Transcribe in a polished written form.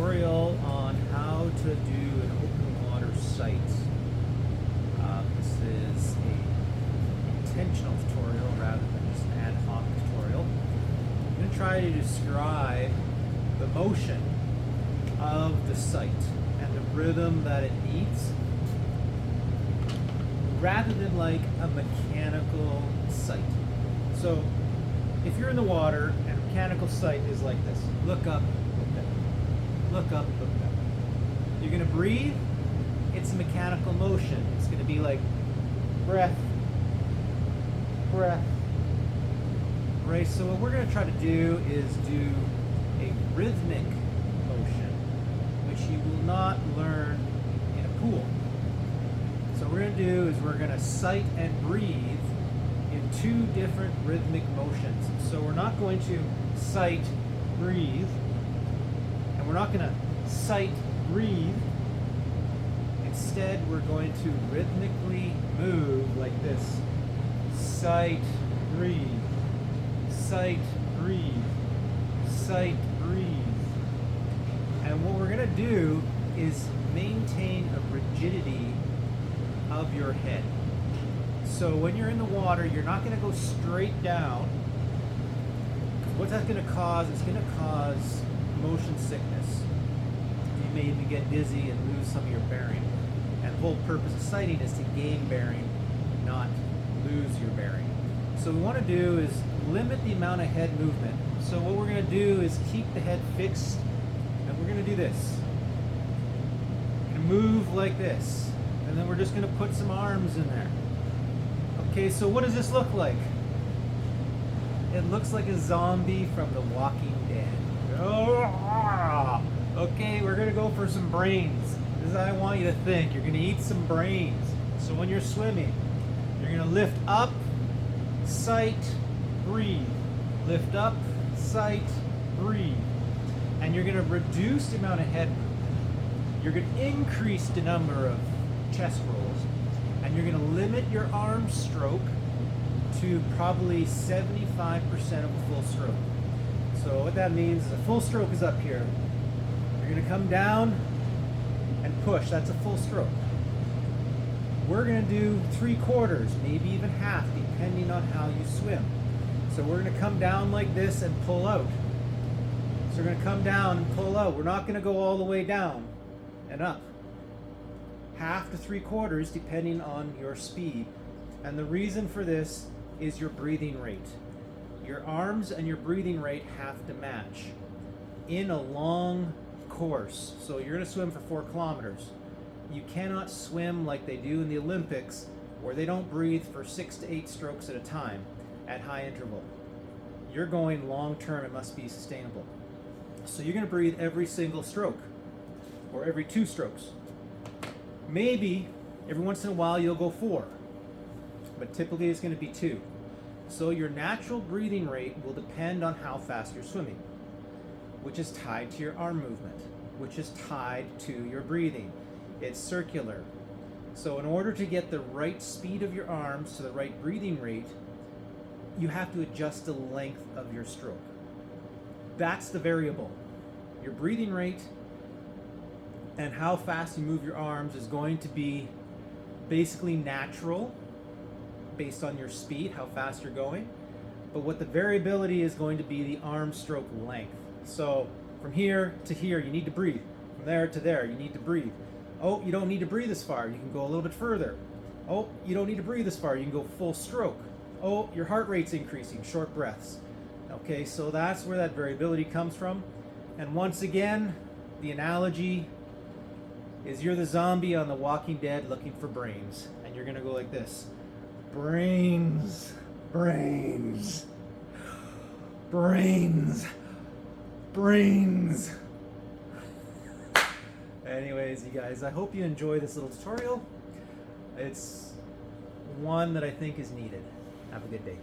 tutorial on how to do an open water site. This is an intentional tutorial rather than just an ad hoc tutorial. I'm going to try to describe the motion of the site and the rhythm that it needs rather than like a mechanical site. So if you're in the water and a mechanical site is like this, look up, look down, look up, look down. You're going to breathe, it's a mechanical motion. It's going to be like breath, breath, right? So what we're going to try to do is do a rhythmic motion, which you will not learn in a pool. So what we're going to do is we're going to sight and breathe in two different rhythmic motions. So we're not going to sight, breathe, and we're not going to sight, breathe. Instead, we're going to rhythmically move like this. Sight, breathe, sight, breathe, sight, breathe. And what we're going to do is maintain a rigidity of your head. So when you're in the water, you're not going to go straight down. What's that going to cause? It's going to cause motion sickness. You may even get dizzy and lose some of your bearing. And the whole purpose of sighting is to gain bearing, not lose your bearing. So what we want to do is limit the amount of head movement. So what we're going to do is keep the head fixed, and we're going to do this. We're going to move like this, and then we're just going to put some arms in there. Okay, so what does this look like? It looks like a zombie from The Walking Dead. Okay, we're going to go for some brains. This is how I want you to think. You're going to eat some brains. So when you're swimming, you're going to lift up, sight, breathe. Lift up, sight, breathe. And you're going to reduce the amount of head movement. You're going to increase the number of chest rolls. And you're going to limit your arm stroke to probably 75% of a full stroke. So what that means is a full stroke is up here. You're going to come down and push. That's a full stroke. We're going to do 3/4, maybe even half, depending on how you swim. So we're going to come down like this and pull out. So we're going to come down and pull out. We're not going to go all the way down and up. Half to 3/4 depending on your speed. And the reason for this is your breathing rate. Your arms and your breathing rate have to match in a long course. So you're going to swim for 4 kilometers. You cannot swim like they do in the Olympics, where they don't breathe for 6 to 8 strokes at a time at high interval. You're going long term. It must be sustainable. So you're going to breathe every single stroke or every 2 strokes. Maybe every once in a while you'll go 4, but typically it's going to be 2. So your natural breathing rate will depend on how fast you're swimming, which is tied to your arm movement, which is tied to your breathing. It's circular. So in order to get the right speed of your arms to the right breathing rate, you have to adjust the length of your stroke. That's the variable. Your breathing rate and how fast you move your arms is going to be basically natural based on your speed, how fast you're going. But what the variability is going to be the arm stroke length. So from here to here, you need to breathe. From there to there, you need to breathe. Oh, you don't need to breathe as far. You can go a little bit further. Oh, you don't need to breathe as far. You can go full stroke. Oh, your heart rate's increasing, short breaths. Okay, so that's where that variability comes from. And once again, the analogy is you're the zombie on The Walking Dead looking for brains. And you're going to go like this. Brains, brains, brains, brains. Anyways, you guys, I hope you enjoy this little tutorial. It's one that I think is needed. Have a good day.